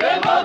Yeah!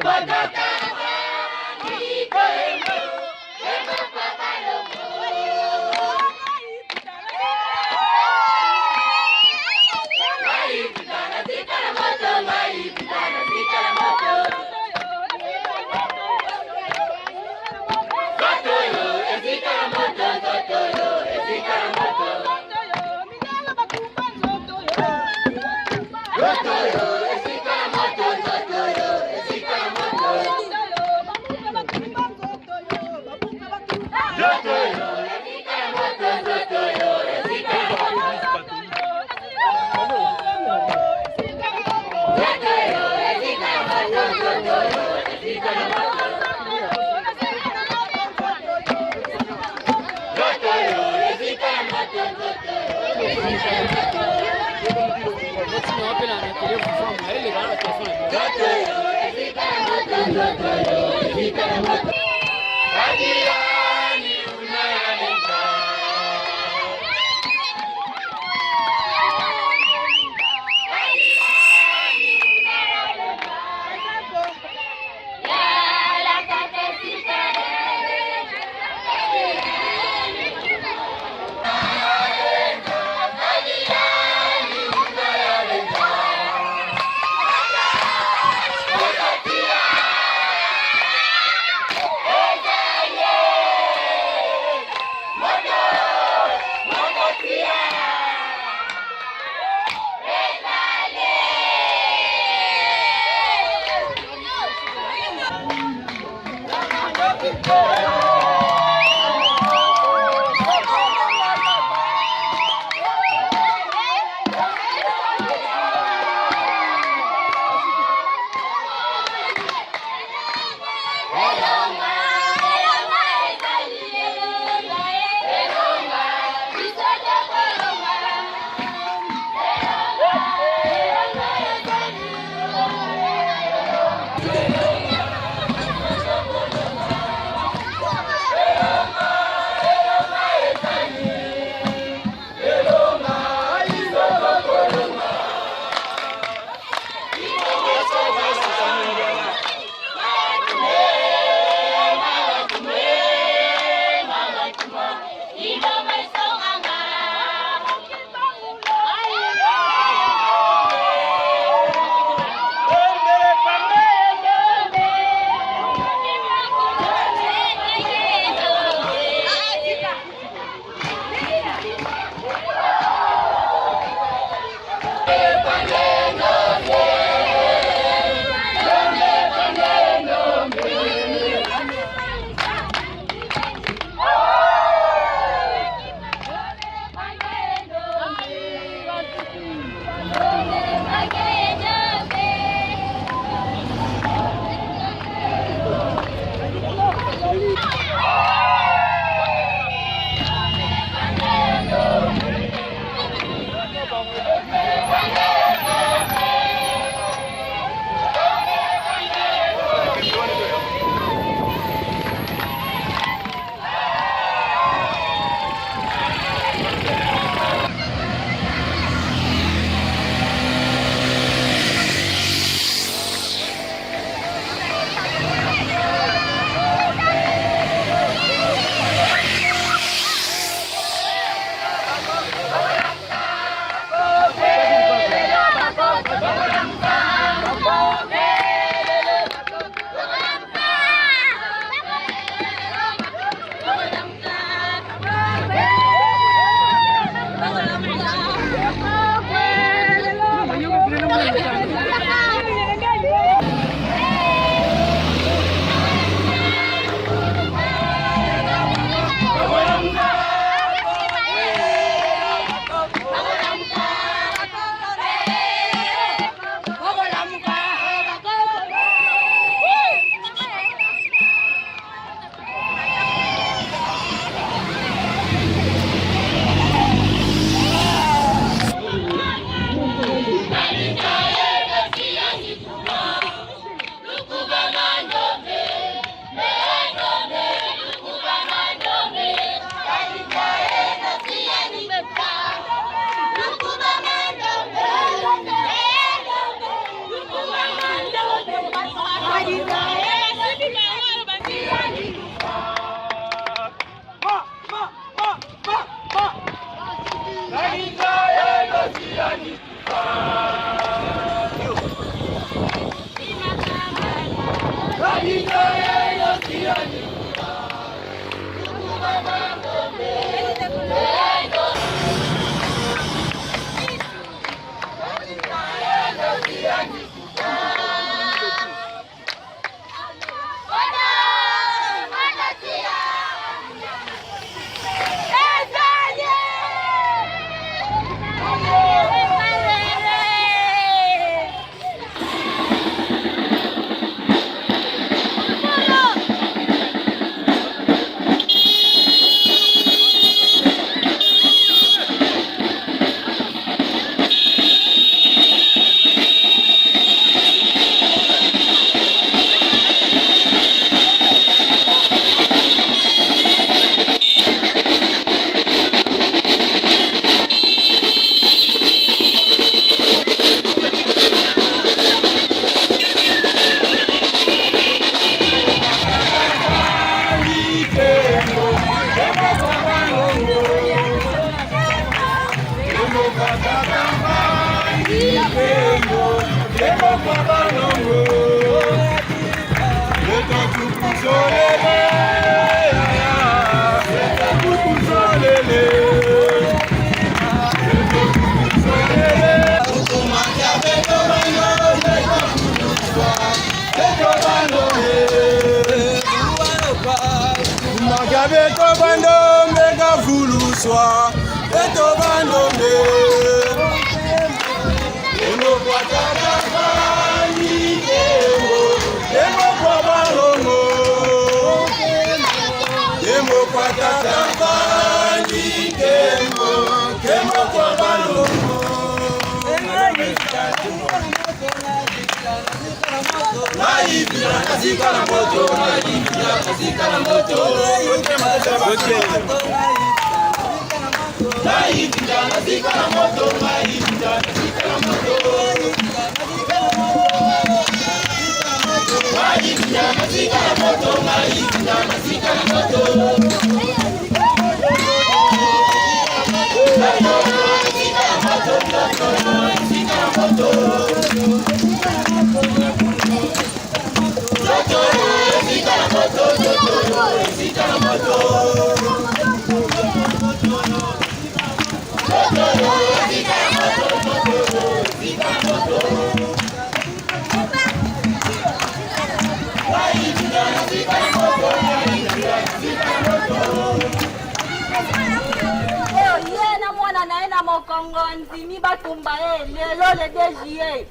Le 2 juillet.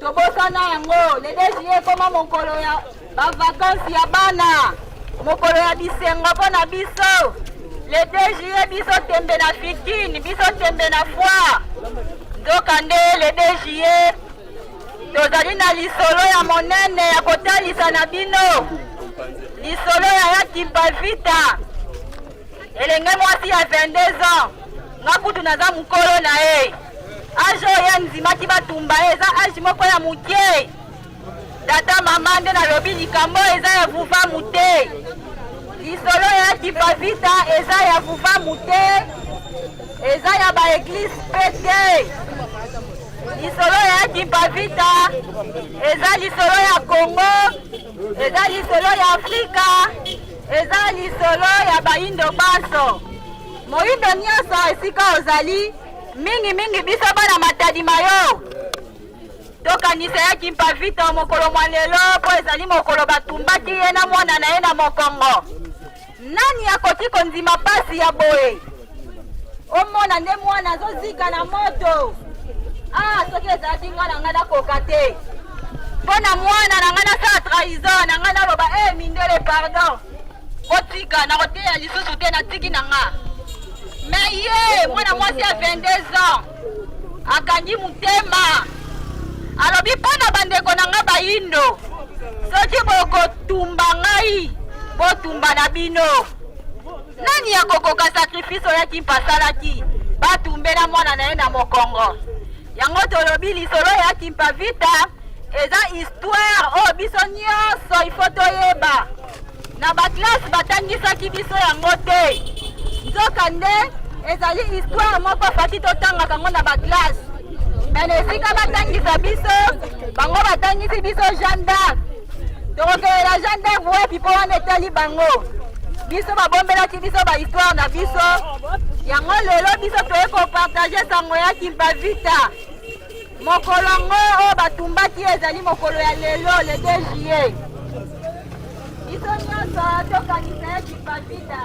Tobosana yango, le 2 juillet koma mokolo ya ba vacances ya bana. Mokolo ya bisengo pona biso. Le 2 juillet biso tembe na fikini, biso tembe na foi. Dokande le 2 juillet. Tozali na lisolo ya monene ya kotalisa na bino. Lisolo ya Yaya Kimpavita. Elenge mwasi ya 22 ans. Ngakutu naza mukolo na ye. Ajo ya nzimaki batumba eza aji moko ya muke. Data mama nde na lobi likambo eza ya VUVAMU te. Lisolo ya Kimpavita eza ya VUVAMU te. Eza ya ba église pete. Lisolo ya Kimpavita eza lisolo ya Congo. Eza lisolo ya Afrika. Eza lisolo ya baindo baso. Moindo nyonso esika ozali mingi biso bana matadi mayo. Tokanisa Yaya Kimpavita mokolo mwa lelo po ezali mokolo batumbaki ye na mwana na ye na mokongo. Nani akoki konzima pasi ya boye? Omona nde mwana azozika na moto. Soki ezalaki nga na nga nakoka te. Mpona mwana na nga nasala trahison na nga naloba mindele pardon. Otika na koteya lisusu te natiki na nga. Mais ye, mwana mwasi ya 22 ans. Akangi mutema. Alobi pona bandeko na nga baindo. Soki boko tumba ngai, bo tumba na bino. Nani ya kokoka sacrifice ya Kimpasalaki? Batumbela mwana na ye na mokongo. Yango tolobi lisolo ya Kimpavita. Eza histoire o biso nyonso ifo toyeba. Na baklase batangisaki biso yango te. Nzokande ezali histoire moko fati totanga kango na baklase. Mais esika batangisa biso, bango batangisi biso gendarme. Tokokelela gendarme wepi po wana etali bango. Biso babombelaki biso ba histoire na biso. Yango lelo biso toye kopartage sango ya Kimpavita. Mokolo ngo o batumbaki ezali mokolo ya lelo le 2 juillet. Biso nyonso tokanisa ya Kimpavita.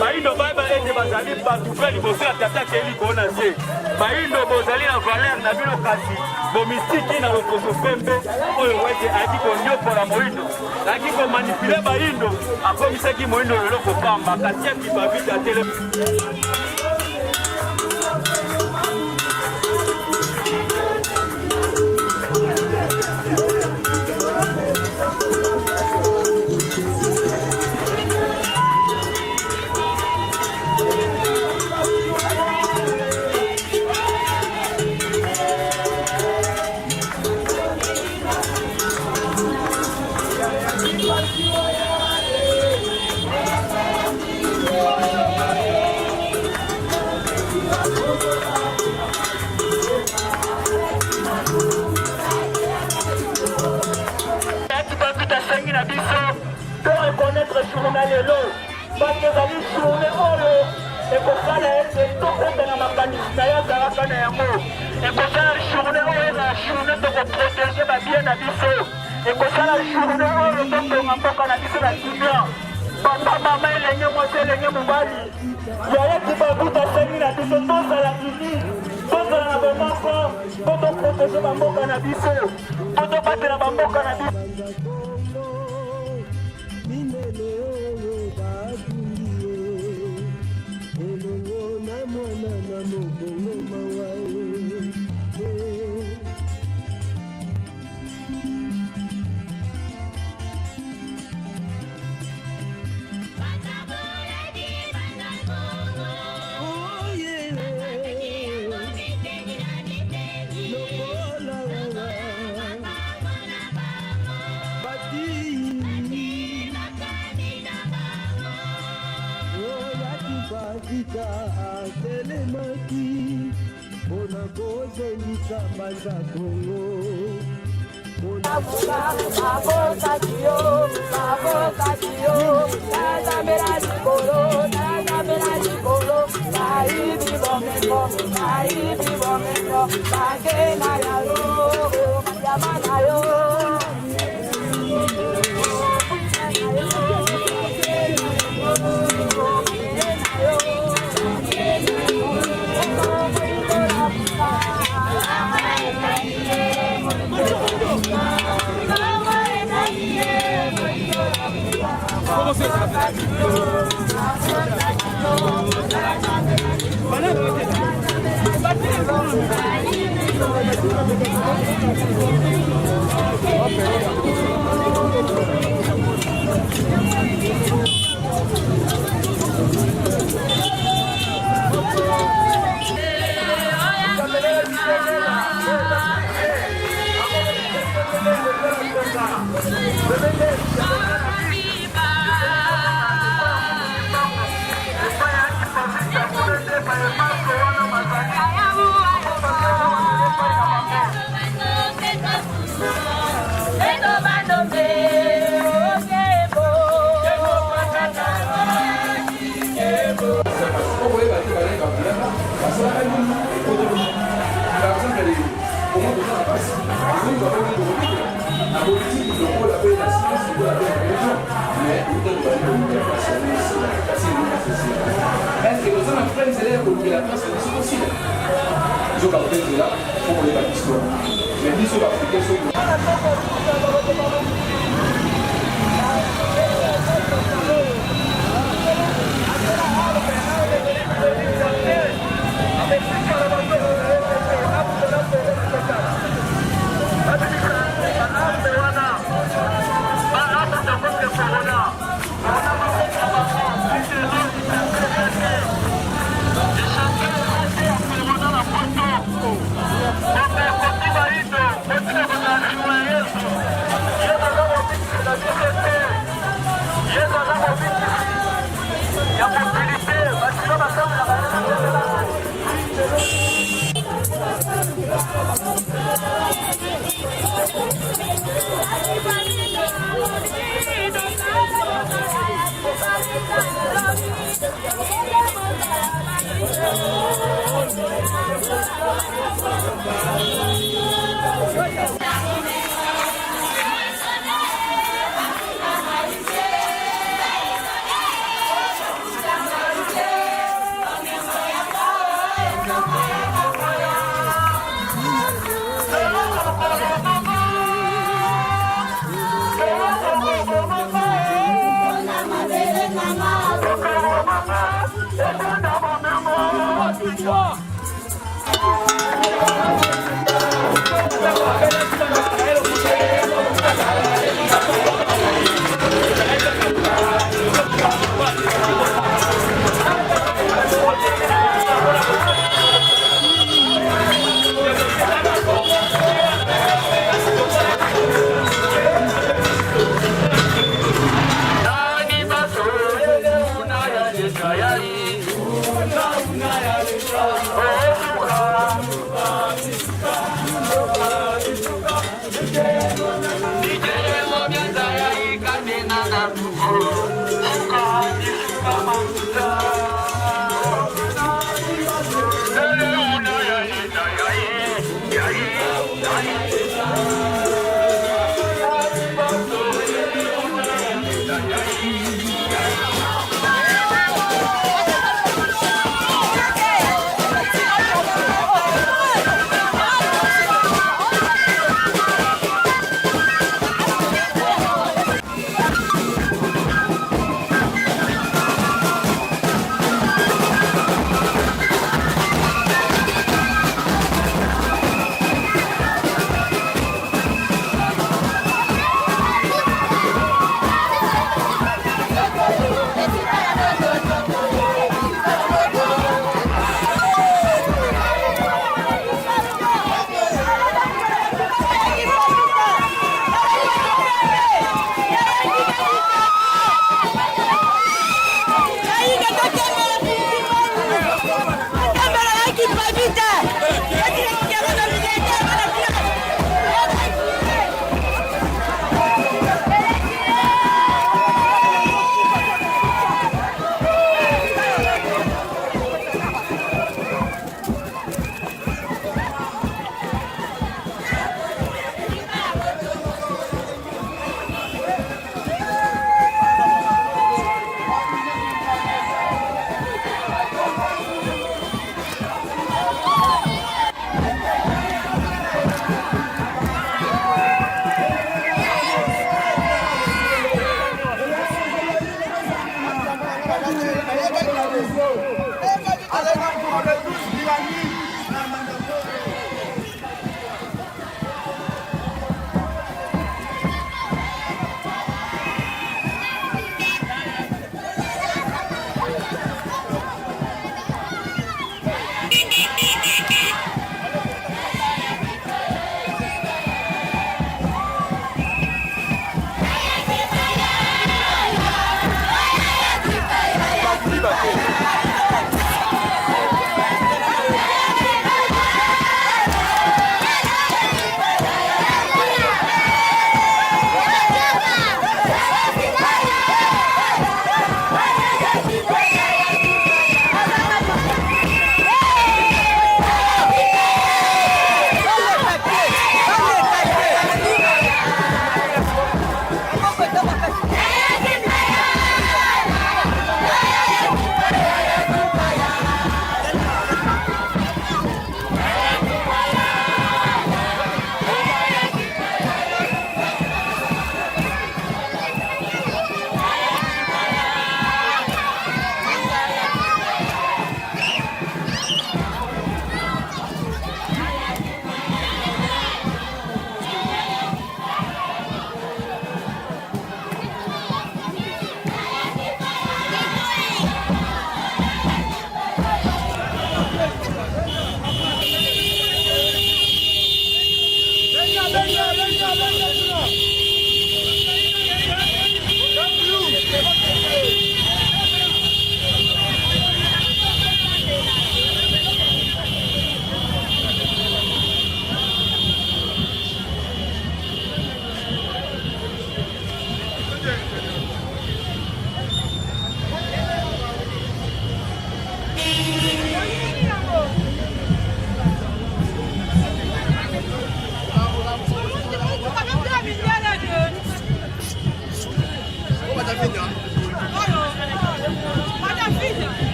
Baindo baba ete bazali batuka liboso ya tata keli kona se. Baindo bozali na valeur na bino kasi bomistiki na lokoso pembe oyo wete aki konyopola moindo. Aki ko manipule baindo akomisaki moindo lelo kopamba kasi ya Kimpavita tele. Reconnaître journal lelo parce que zali journée oyo ekosala ete tokota na makanisi na ya zalaka na yango ekosala journée oyo na journée tokoprotege babie na biso ekosala journée oyo totonga mboka na biso na kimia papa mama elenge mwasi elenge mobali Yaya Kimpavita asengi na biso tozala ini tozala na bomoko po toprotege bamboka na biso po tobatela bamboka na biso.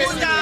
Muda.